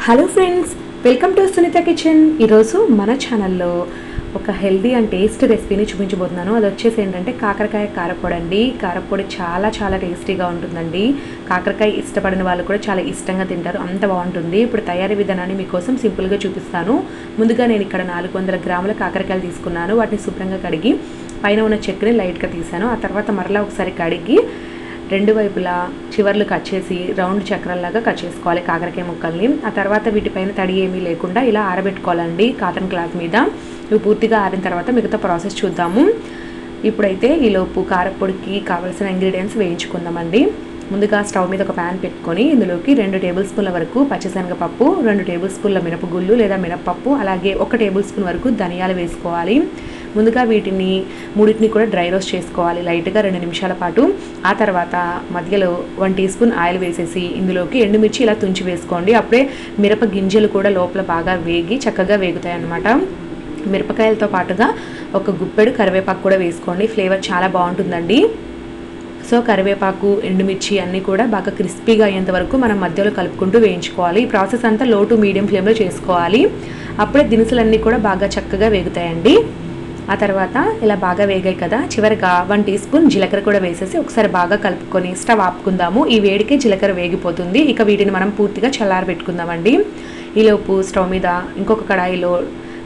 Hello friends, welcome to Sunitha kitchen. ఈరోజు మన ఛానల్లో ఒక హెల్దీ అండ్ టేస్టీ రెసిపీని చూపించబోతున్నాను. అది వచ్చేసి ఏంటంటే కాకరకాయ కారపొడి అండి. కారపొడి చాలా చాలా టేస్టీగా ఉంటుందండి. కాకరకాయ ఇష్టపడిన వాళ్ళు కూడా చాలా ఇష్టంగా తింటారు, అంత బాగుంటుంది. ఇప్పుడు తయారీ విధానాన్ని మీకోసం సింపుల్గా చూపిస్తాను. ముందుగా నేను ఇక్కడ 400 గ్రాముల కాకరకాయలు తీసుకున్నాను. వాటిని శుభ్రంగా కడిగి పైన ఉన్న చెక్కుని లైట్గా తీసాను. ఆ తర్వాత మరలా ఒకసారి కడిగి రెండు వైపులా చివర్లు కట్ చేసి రౌండ్ చక్రాల్లాగా కట్ చేసుకోవాలి కాకరకాయ ముక్కల్ని. ఆ తర్వాత వీటిపైన తడి ఏమీ లేకుండా ఇలా ఆరబెట్టుకోవాలండి కాటన్ క్లాత్ మీద. ఇవి పూర్తిగా ఆరిన తర్వాత మిగతా ప్రాసెస్ చూద్దాము. ఇప్పుడైతే ఈలోపు కారపొడికి కావాల్సిన ఇంగ్రీడియంట్స్ వేయించుకుందామండి. ముందుగా స్టవ్ మీద ఒక ప్యాన్ పెట్టుకొని ఇందులోకి 2 టేబుల్ స్పూన్ల వరకు పచ్చిశనగపప్పు, 2 టేబుల్ స్పూన్ల మినపగుళ్ళు లేదా మినపప్పు, అలాగే 1 టేబుల్ స్పూన్ వరకు ధనియాలు వేసుకోవాలి. ముందుగా వీటిని మూడింటిని కూడా డ్రై రోస్ట్ చేసుకోవాలి లైట్గా 2 నిమిషాల పాటు. ఆ తర్వాత మధ్యలో 1 టీ స్పూన్ ఆయిల్ వేసేసి ఇందులోకి ఎండుమిర్చి ఇలా తుంచి వేసుకోండి. అప్పుడే మిరప గింజలు కూడా లోపల బాగా వేగి చక్కగా వేగుతాయి అన్నమాట. మిరపకాయలతో పాటుగా ఒక గుప్పెడు కరివేపాకు కూడా వేసుకోండి, ఫ్లేవర్ చాలా బాగుంటుందండి. సో కరివేపాకు, ఎండుమిర్చి అన్నీ కూడా బాగా క్రిస్పీగా అయ్యేంత వరకు మనం మధ్యలో కలుపుకుంటూ వేయించుకోవాలి. ఈ ప్రాసెస్ అంతా లో టు మీడియం ఫ్లేమ్లో చేసుకోవాలి. అప్పుడే దినుసులన్నీ కూడా బాగా చక్కగా వేగుతాయండి. ఆ తర్వాత ఇలా బాగా వేగాయి కదా, చివరిగా 1 టీ స్పూన్ జీలకర్ర కూడా వేసేసి ఒకసారి బాగా కలుపుకొని స్టవ్ ఆపుకుందాము. ఈ వేడికి జీలకర్ర వేగిపోతుంది. ఇక వీటిని మనం పూర్తిగా చల్లారబెట్టుకుందామండి. ఈలోపు స్టవ్ మీద ఇంకొక కడాయిలో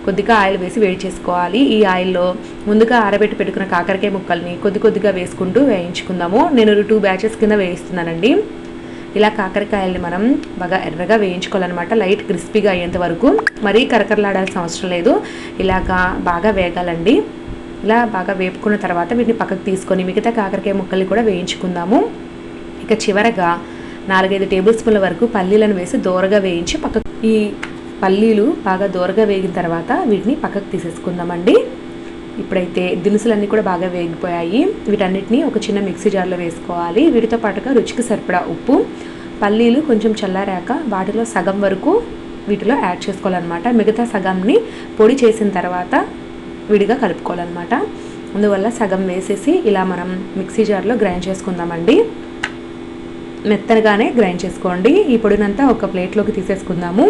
కొద్దిగా ఆయిల్ వేసి వేడి చేసుకోవాలి. ఈ ఆయిల్లో ముందుగా ఆరబెట్టి పెట్టుకున్న కాకరకాయ ముక్కల్ని కొద్దిగా వేసుకుంటూ వేయించుకుందాము. నేను 2 బ్యాచెస్ కింద వేయిస్తున్నానండి. ఇలా కాకరకాయల్ని మనం బాగా ఎర్రగా వేయించుకోవాలన్నమాట, లైట్ క్రిస్పీగా అయ్యేంత వరకు. మరీ కరకరలాడాల్సిన అవసరం లేదు, ఇలాగా బాగా వేగాలండి. ఇలా బాగా వేపుకున్న తర్వాత వీటిని పక్కకు తీసుకొని మిగతా కాకరకాయ ముక్కల్ని కూడా వేయించుకుందాము. ఇక చివరగా 4-5 టేబుల్ స్పూన్ల వరకు పల్లీలను వేసి దోరగా వేయించి పక్కకు, ఈ పల్లీలు బాగా దోరగా వేగిన తర్వాత వీటిని పక్కకు తీసేసుకుందామండి. ఇప్పుడైతే దినుసులన్నీ కూడా బాగా వేగిపోయాయి. వీటన్నిటిని ఒక చిన్న మిక్సీ జార్లో వేసుకోవాలి. వీటితో పాటుగా రుచికి సరిపడా ఉప్పు, పల్లీలు కొంచెం చల్లారాక వాటిలో సగం వరకు వీటిలో యాడ్ చేసుకోవాలన్నమాట. మిగతా సగంని పొడి చేసిన తర్వాత విడిగా కలుపుకోవాలన్నమాట. అందువల్ల సగం వేసేసి ఇలా మనం మిక్సీ జార్లో గ్రైండ్ చేసుకుందామండి. మెత్తగానే గ్రైండ్ చేసుకోండి. ఈ పొడినంతా ఒక ప్లేట్లోకి తీసేసుకుందాము.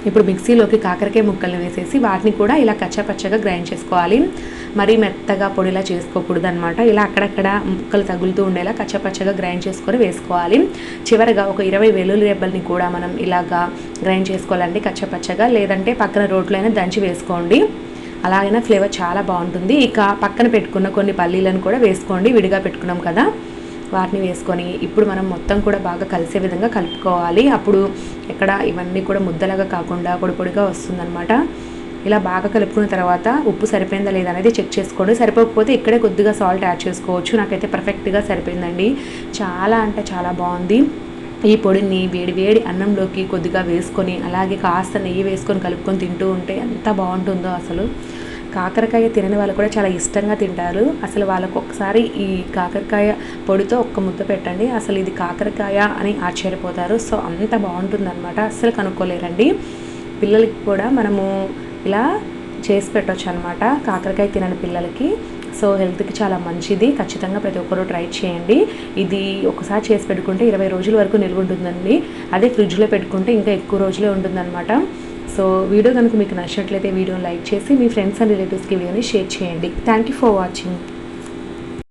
ఇప్పుడు మిక్సీలోకి కాకరకాయ ముక్కల్ని వేసేసి వాటిని కూడా ఇలా కచ్చాపచ్చగా గ్రైండ్ చేసుకోవాలి. మరీ మెత్తగా పొడిలా చేసుకోకూడదు అనమాట. ఇలా అక్కడక్కడ ముక్కలు తగులుతూ ఉండేలా కచ్చాపచ్చగా గ్రైండ్ చేసుకొని వేసుకోవాలి. చివరగా ఒక 20 వెల్లుల్లి రెబ్బల్ని కూడా మనం ఇలాగా గ్రైండ్ చేసుకోవాలండి కచ్చాపచ్చగా, లేదంటే పక్కన రోట్లో అయినా దంచి వేసుకోండి, అలాగైనా ఫ్లేవర్ చాలా బాగుంటుంది. ఇక పక్కన పెట్టుకున్న కొన్ని పల్లీలను కూడా వేసుకోండి, విడిగా పెట్టుకున్నాం కదా, వాటిని వేసుకొని ఇప్పుడు మనం మొత్తం కూడా బాగా కలిసే విధంగా కలుపుకోవాలి. అప్పుడు ఇక్కడ ఇవన్నీ కూడా ముద్దలాగా కాకుండా పొడి పొడిగా వస్తుందన్నమాట. ఇలా బాగా కలుపుకున్న తర్వాత ఉప్పు సరిపోయిందా లేదా అనేది చెక్ చేసుకోండి. సరిపోకపోతే ఇక్కడే కొద్దిగా సాల్ట్ యాడ్ చేసుకోవచ్చు. నాకైతే పర్ఫెక్ట్గా సరిపోయిందండి. చాలా అంటే చాలా బాగుంది. ఈ పొడిని వేడి వేడి అన్నంలోకి కొద్దిగా వేసుకొని అలాగే కాస్త నెయ్యి వేసుకొని కలుపుకొని తింటూ ఉంటే ఎంత బాగుంటుందో అసలు. కాకరకాయ తినని వాళ్ళు కూడా చాలా ఇష్టంగా తింటారు. అసలు వాళ్ళకు ఒకసారి ఈ కాకరకాయ పొడితో ఒక్క ముద్ద పెట్టండి, అసలు ఇది కాకరకాయ అని ఆశ్చర్యపోతారు. సో అంత బాగుంటుందన్నమాట, అస్సలు కనుక్కోలేరండి. పిల్లలకి కూడా మనము ఇలా చేసి పెట్టవచ్చు అనమాట, కాకరకాయ తినని పిల్లలకి. సో హెల్త్కి చాలా మంచిది. ఖచ్చితంగా ప్రతి ఒక్కరూ ట్రై చేయండి. ఇది ఒకసారి చేసి పెట్టుకుంటే 20 రోజుల వరకు నిల్వ ఉంటుందండి. అదే ఫ్రిడ్జ్లో పెట్టుకుంటే ఇంకా ఎక్కువ రోజులే ఉంటుందన్నమాట. సో వీడియో కనుక మీకు నచ్చినట్లయితే వీడియోని లైక్ చేసి మీ ఫ్రెండ్స్ అండ్ రిలేటివ్స్కి వీడియోని షేర్ చేయండి. Thank you for watching.